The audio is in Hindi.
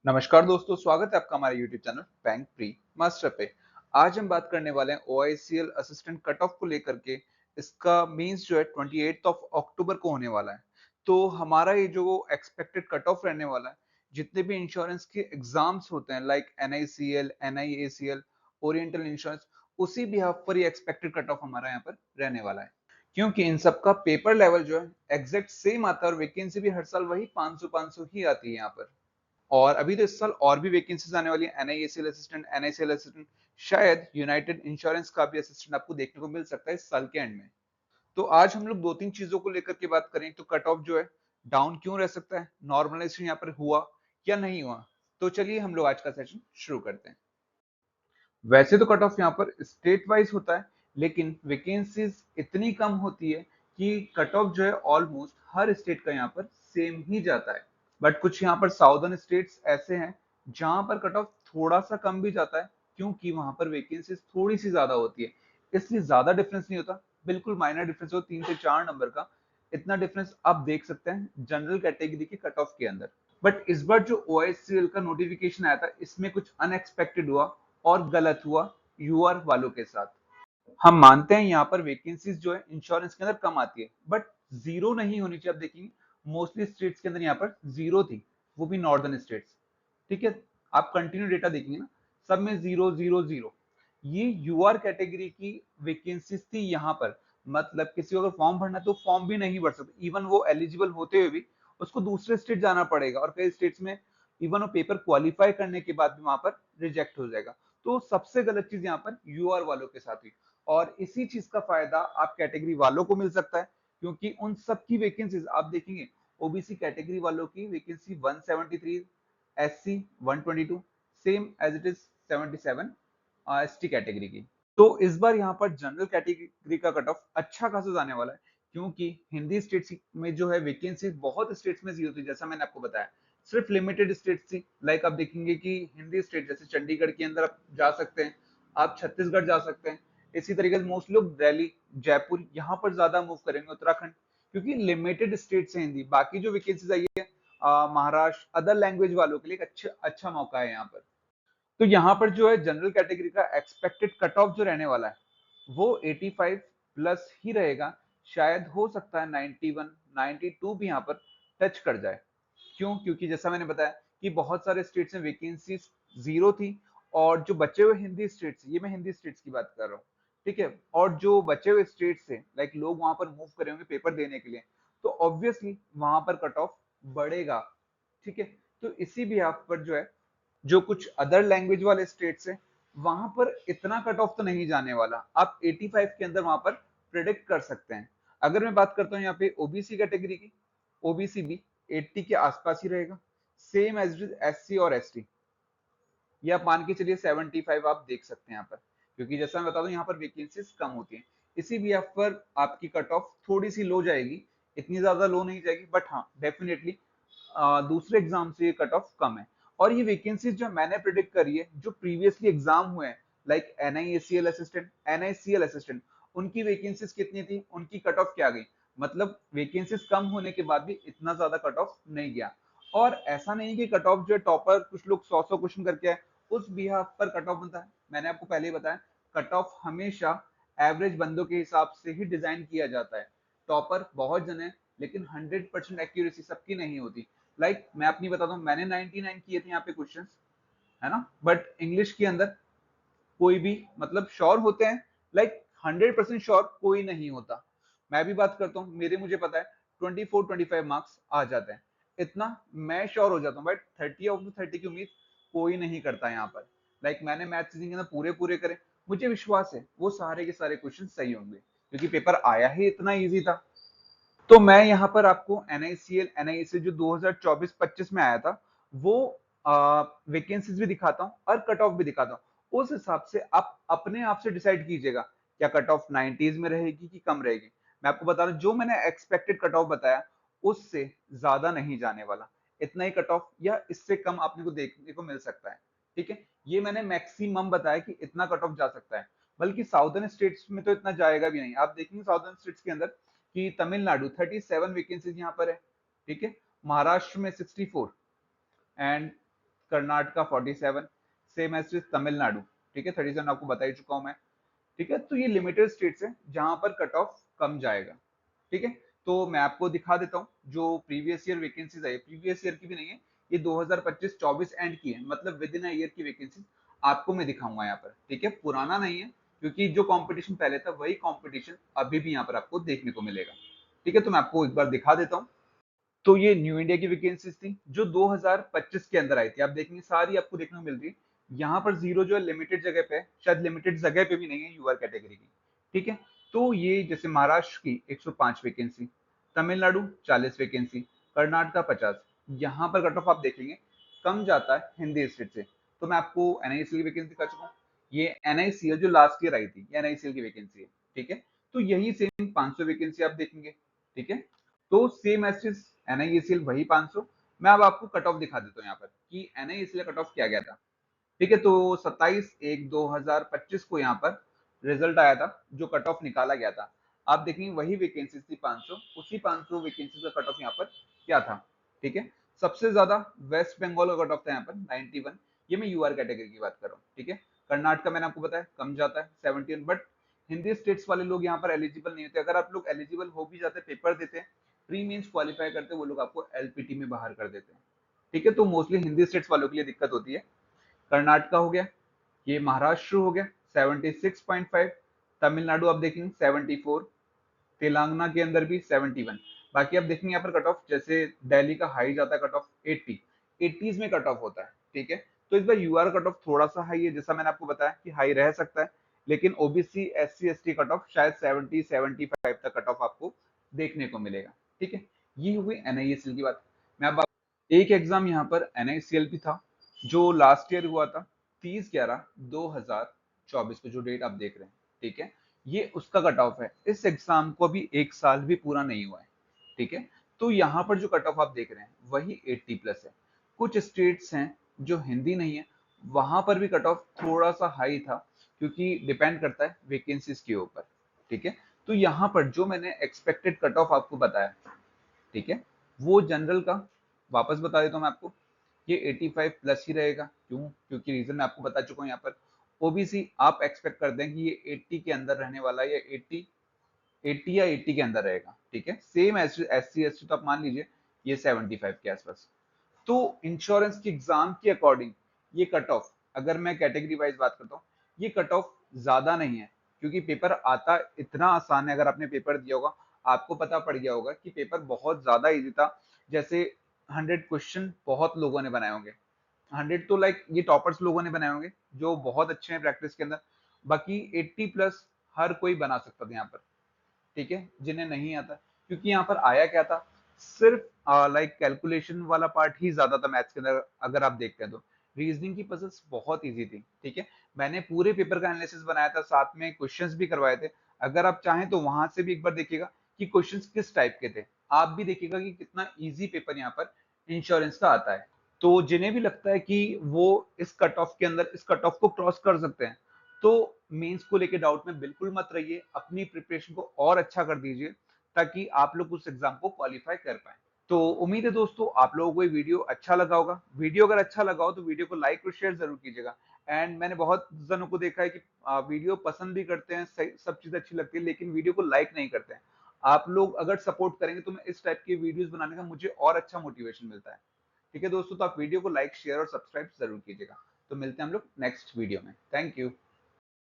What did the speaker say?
नमस्कार दोस्तों, स्वागत है आपका हमारे YouTube channel bank pre master पे। आज हम बात करने वाले हैं OICL असिस्टेंट कट ऑफ को लेकर के। इसका मींस जो है 28 ऑफ अक्टूबर को होने वाला है। तो हमारा ये जो एक्सपेक्टेड कट ऑफ रहने वाला है, जितने भी इंश्योरेंस के एग्जाम्स होते हैं like NICL, NIACL, oriental insurance, उसी बिहाफ पर ये एक्सपेक्टेड कट ऑफ हमारा यहाँ पर रहने वाला है। क्योंकि इन सबका पेपर लेवल जो है एग्जैक्ट सेम आता है और वैकेंसी भी हर साल वही 500 ही आती है यहाँ पर। और अभी तो इस साल और भी वैकेंसीज आने वाली है, NIACL असिस्टेंट, NICL असिस्टेंट, शायद यूनाइटेड इंश्योरेंस का भी असिस्टेंट आपको देखने को मिल सकता है इस साल के एंड में। तो आज हम लोग दो तीन चीजों को लेकर के बात करें। तो कट ऑफ जो है डाउन क्यों रह सकता है, नॉर्मलाइजेशन यहाँ पर हुआ या नहीं हुआ। तो चलिए हम लोग आज का सेशन शुरू करते हैं। वैसे तो कट ऑफ यहाँ पर स्टेट वाइज होता है, लेकिन वैकेंसीज इतनी कम होती है कि कट ऑफ जो है ऑलमोस्ट हर स्टेट का यहाँ पर सेम ही जाता है। बट कुछ यहाँ पर साउदर्न स्टेट्स ऐसे हैं जहां पर कट ऑफ थोड़ा सा कम भी जाता है, क्योंकि वहां पर वैकेंसीज थोड़ी सी ज्यादा होती है, इसलिए ज्यादा डिफरेंस नहीं होता। बिल्कुल माइनर डिफरेंस हो, 3 से 4 नंबर का। इतना डिफरेंस आप देख सकते हैं जनरल कैटेगरी के कट ऑफ के अंदर। बट इस बार जो OICL का नोटिफिकेशन आया था, इसमें कुछ अनएक्सपेक्टेड हुआ और गलत हुआ यूआर वालों के साथ। हम मानते हैं यहाँ पर वैकेंसीज जो है इंश्योरेंस के अंदर कम आती है, बट जीरो नहीं होनी चाहिए। आप देखेंगे मोस्टली स्टेट्स के अंदर यहाँ पर जीरो थी, वो भी नॉर्दर्न स्टेट्स। ठीक है, आप कंटिन्यू डेटा देखेंगे ना, सब में जीरो जीरो जीरो। ये यूआर कैटेगरी की वैकेंसीज थी यहाँ पर। मतलब किसी को अगर फॉर्म भरना है तो फॉर्म भी नहीं भर सकते, इवन वो एलिजिबल होते हुए भी उसको दूसरे स्टेट जाना पड़ेगा, और कई स्टेट्स में इवन वो पेपर क्वालिफाई करने के बाद भी वहां पर रिजेक्ट हो जाएगा। तो सबसे गलत चीज यहाँ पर यूआर वालों के साथ हुई, और इसी चीज का फायदा आप कैटेगरी वालों को मिल सकता है, क्योंकि उन सब की वैकेंसीज आप देखेंगे। ओबीसी कैटेगरी वालों की vacancy 173, SC 122, same as it is 77 ST category की। तो इस बार यहाँ पर जनरल कैटेगरी का कट ऑफ अच्छा खासा जाने वाला है, क्योंकि हिंदी स्टेट्स में जो है वैकेंसी बहुत स्टेट्स में जीरो थी, जैसा मैंने आपको बताया। सिर्फ लिमिटेड स्टेट्स थी, लाइक आप देखेंगे कि हिंदी स्टेट जैसे चंडीगढ़ के अंदर आप जा सकते हैं, आप छत्तीसगढ़ जा सकते हैं। इसी तरीके से मोस्ट लोग दिल्ली, जयपुर यहाँ पर ज्यादा मूव करेंगे, उत्तराखंड, क्योंकि लिमिटेड स्टेट्स है हिंदी। बाकी जो वैकेंसीज आई है महाराष्ट्र, अदर लैंग्वेज वालों के लिए एक अच्छा अच्छा मौका है यहाँ पर। तो यहाँ पर जो है जनरल कैटेगरी का एक्सपेक्टेड कट ऑफ जो रहने वाला है वो 85 प्लस ही रहेगा। शायद हो सकता है 91, 92 भी यहाँ पर टच कर जाए। क्यों? क्योंकि जैसा मैंने बताया कि बहुत सारे स्टेट्स में वैकेंसी जीरो थी, और जो बचे हुए हिंदी स्टेट्स, ये मैं हिंदी स्टेट्स की बात कर रहा हूँ, ठीक है, और जो बचे हुए स्टेट्स से लाइक लोग वहां पर मूव करे होंगे पेपर देने के लिए, तो ऑब्वियसली वहां पर कट ऑफ बढ़ेगा। ठीक है, तो इसी भी आप पर जो है, जो कुछ अदर लैंग्वेज वाले स्टेट्स हैं, वहां पर इतना कट ऑफ तो नहीं जाने वाला। आप 85 के अंदर वहां पर प्रिडिक्ट कर सकते हैं। अगर मैं बात करता हूँ यहाँ पे ओबीसी कैटेगरी की, ओबीसी भी 80 के आसपास ही रहेगा, सेम एज SC और ST। या मान के चलिए 75 आप देख सकते हैं यहाँ पर, क्योंकि जैसा मैं बता दूं यहाँ पर वैकेंसीज कम होती हैं। इसी भी आप पर आपकी कट ऑफ थोड़ी सी लो जाएगी, इतनी ज्यादा लो नहीं जाएगी, बट हाँ डेफिनेटली दूसरे एग्जाम से ये कट ऑफ कम है। और ये वैकेंसीज जो मैंने प्रिडिक्ट करी है, जो प्रीवियसली एग्जाम हुए हैं like NIACL assistant, NICL assistant, उनकी वैकेंसीज कितनी थी, उनकी कट ऑफ क्या गई। मतलब वैकेंसीज कम होने के बाद भी इतना ज्यादा कट ऑफ नहीं गया। और ऐसा नहीं कि कट ऑफ जो है टॉपर कुछ लोग 100 क्वेश्चन करके आए, उस बिहाफ पर कट ऑफ बनता है। मैंने आपको पहले ही बताया, कट ऑफ हमेशा एवरेज बंदों के हिसाब से ही डिजाइन किया जाता है। टॉपर बहुत जन है, लेकिन 100% एक्यूरेसी सबकी नहीं होती। लाइक मैं अपनी बताता हूँ, मैंने 99 किए थे यहाँ पे क्वेश्चंस, है ना, बट इंग्लिश के अंदर कोई भी मतलब श्योर होते हैं, लाइक 100% श्योर कोई नहीं होता। मैं भी बात करता हूँ, मेरे मुझे पता है 24-25 मार्क्स आ जाते हैं, इतना मैं श्योर हो जाता हूँ। बट 30 की उम्मीद कोई नहीं करता यहाँ पर। लाइक मैंने मैथ सीजन के अंदर पूरे पूरे करे, मुझे विश्वास है वो सारे के सारे क्वेश्चन सही होंगे, क्योंकि पेपर आया ही इतना ईजी था। तो मैं यहाँ पर आपको NICL जो 2024-25 में आया था, वो वैकेंसीज भी दिखाता हूँ और कट ऑफ भी दिखाता हूँ। उस हिसाब से आप अपने आप से डिसाइड कीजिएगा, क्या कट ऑफ 90s में रहेगी कि कम रहेगी। मैं आपको बता रहा हूँ, जो मैंने एक्सपेक्टेड कट ऑफ बताया उससे ज्यादा नहीं जाने वाला। इतना ही कट ऑफ या इससे कम आपने को देखने को मिल सकता है। ठीक है, ये मैंने मैक्सिमम बताया कि इतना कट ऑफ जा सकता है, बल्कि साउदर्न स्टेट्स में तो इतना जाएगा भी नहीं। आप देखेंगे साउदर्न स्टेट्स के अंदर कि तमिलनाडु 37 वैकेंसीज यहाँ पर है, ठीक है, महाराष्ट्र में 64, and Karnataka 47, same as Tamil Nadu, ठीक है 37 आपको बता ही चुका हूं मैं, ठीक है। तो ये लिमिटेड स्टेट्स है जहां पर कट ऑफ कम जाएगा, ठीक है। तो मैं आपको दिखा देता हूँ जो प्रीवियस ईयर वैकेंसीज है, प्रीवियस ईयर की भी नहीं है, ये 2025-24 एंड की है, मतलब विद इन अ ईयर की वैकेंसी आपको मैं दिखाऊंगा यहाँ पर, ठीक है। पुराना नहीं है, क्योंकि जो कंपटीशन पहले था वही कंपटीशन अभी भी यहाँ पर आपको देखने को मिलेगा, ठीक है। तो मैं आपको एक बार दिखा देता हूँ। तो ये न्यू इंडिया की वैकेंसीज थी जो 2025 के अंदर आई थी, आप देखेंगे सारी आपको देखने को मिल रही है। यहाँ पर जीरो जो है लिमिटेड जगह पे है, शायद लिमिटेड जगह पे भी नहीं है यूआर कैटेगरी की, ठीक है। तो ये जैसे महाराष्ट्र की 105 वैकेंसी, तमिलनाडु 40 वैकेंसी, कर्नाटका 50, यहाँ पर कट ऑफ आप देखेंगे कम जाता है हिंदी स्टेट से। तो मैं आपको एनआईसीएल की वैकेंसी दिखा चुका हूँ, ये एनआईसीएल जो लास्ट ईयर आई थी, ये एनआईसीएल की वैकेंसी है, ठीक है। तो यही सेम 500 वैकेंसी आप देखेंगे, ठीक है। तो सेम एसिस एनआईएसीएल वही 500। मैं अब आपको कट ऑफ दिखा देता हूँ यहाँ पर कि एनआईएसीएल कट ऑफ क्या गया था, ठीक है। तो 27/1/2025 को यहाँ पर रिजल्ट आया था, जो कट ऑफ निकाला गया था। आप देखेंगे वही वैकेंसीज थी 500, उसी 500 वैकेंसीज का कट ऑफ यहाँ पर क्या था, ठीक है। सबसे ज्यादा वेस्ट बंगाल का कट ऑफ था यहाँ पर 91, ये मैं यूआर कैटेगरी की बात कर रहा हूँ, ठीक है। कर्नाटक मैंने आपको बताया कम जाता है 71, बट हिंदी स्टेट्स वाले लोग यहाँ पर एलिजिबल नहीं होते। अगर आप लोग एलिजिबल हो भी जाते, पेपर देते हैं, प्री मेंस क्वालिफाई करते, वो लोग आपको एलपीटी में बाहर कर देते हैं, ठीक है। तो मोस्टली हिंदी स्टेट्स वालों के लिए दिक्कत होती है। कर्नाटका हो गया, ये महाराष्ट्र हो गया 76.5, तमिलनाडु आप देखेंगे 74, तेलंगाना के अंदर भी 71। बाकी आप देखेंगे यहाँ पर कट ऑफ, जैसे दिल्ली का हाई जाता है कट ऑफ 80, 80s में कट ऑफ होता है, ठीक है। तो इस बार यूआर कट ऑफ थोड़ा सा हाई है, जैसा मैंने आपको बताया कि हाई रह सकता है, लेकिन OBC SC ST cut off शायद 70-75 तक कट ऑफ आपको देखने को मिलेगा, ठीक है। ये हुई एनआईएसएल की बात। मैं अब एक एग्जाम यहाँ पर एनआईसीएल भी था जो लास्ट ईयर हुआ था 30/11/2024 को, जो डेट आप देख रहे हैं, ठीक है। ये उसका कट ऑफ है। इस एग्जाम को अभी एक साल भी पूरा नहीं हुआ है, ठीक है। तो यहाँ पर जो कट ऑफ आप देख रहे हैं वही 80+ है। कुछ स्टेट्स हैं जो हिंदी नहीं है, वहां पर भी कट ऑफ थोड़ा सा हाई था, क्योंकि डिपेंड करता है वैकेंसीज के ऊपर, ठीक है। तो यहाँ पर जो मैंने एक्सपेक्टेड कट ऑफ आपको बताया, ठीक है, वो जनरल का वापस बता देता हूँ मैं आपको, ये 85+ ही रहेगा। क्यों? क्योंकि रीजन मैं आपको बता चुका हूँ यहाँ पर। ओबीसी आप एक्सपेक्ट करते हैं कि ये 80 के अंदर रहने वाला है, या 80 या 80 के अंदर रहेगा, ठीक है। Same S C S T तो आप मान लीजिए ये 75 के आसपास। तो इंश्योरेंस के एग्जाम के अकॉर्डिंग ये कट ऑफ, अगर मैं कैटेगरी वाइज बात करता हूँ, ये कट ऑफ ज्यादा नहीं है, क्योंकि पेपर आता इतना आसान है। अगर आपने पेपर दिया होगा, आपको पता पड़ गया होगा कि पेपर बहुत ज्यादा इजी था। जैसे 100 क्वेश्चन बहुत लोगों ने बनाए होंगे, 100 तो लाइक ये टॉपर्स लोगों ने बनाए होंगे जो बहुत अच्छे हैं प्रैक्टिस के अंदर। बाकी 80+ हर कोई बना सकता था यहाँ पर, ठीक है, जिन्हें नहीं आता। क्योंकि यहाँ पर आया क्या था, सिर्फ लाइक कैलकुलेशन वाला पार्ट ही ज्यादा था मैथ्स के अंदर। अगर आप देखते हैं तो रीजनिंग की पजल्स बहुत इजी थी, ठीक है। मैंने पूरे पेपर का एनालिसिस बनाया था, साथ में क्वेश्चंस भी करवाए थे। अगर आप चाहें तो वहां से भी एक बार देखिएगा कि क्वेश्चंस किस टाइप के थे। आप भी देखिएगा कि कितना इजी पेपर यहाँ पर इंश्योरेंस का आता है। तो जिन्हें भी लगता है कि वो इस कट ऑफ के अंदर इस कट ऑफ को क्रॉस कर सकते हैं, तो मेंस को लेके डाउट में बिल्कुल मत रहिए, अपनी प्रिपरेशन को और अच्छा कर दीजिए, ताकि आप लोग उस एग्जाम को क्वालिफाई कर पाए। तो उम्मीद है दोस्तों आप लोगों को ये वीडियो अच्छा लगा होगा। वीडियो अगर अच्छा लगा हो तो वीडियो को लाइक और शेयर जरूर कीजिएगा। एंड मैंने बहुत जनों को देखा है कि वीडियो पसंद भी करते हैं, सब चीज अच्छी लगती है, लेकिन वीडियो को लाइक नहीं करते हैं। आप लोग अगर सपोर्ट करेंगे तो मैं इस टाइप की वीडियोस बनाने का मुझे और अच्छा मोटिवेशन मिलता है, ठीक है दोस्तों। तो आप वीडियो को लाइक शेयर और सब्सक्राइब जरूर कीजिएगा। तो मिलते हैं हम लोग नेक्स्ट वीडियो में। Thank you.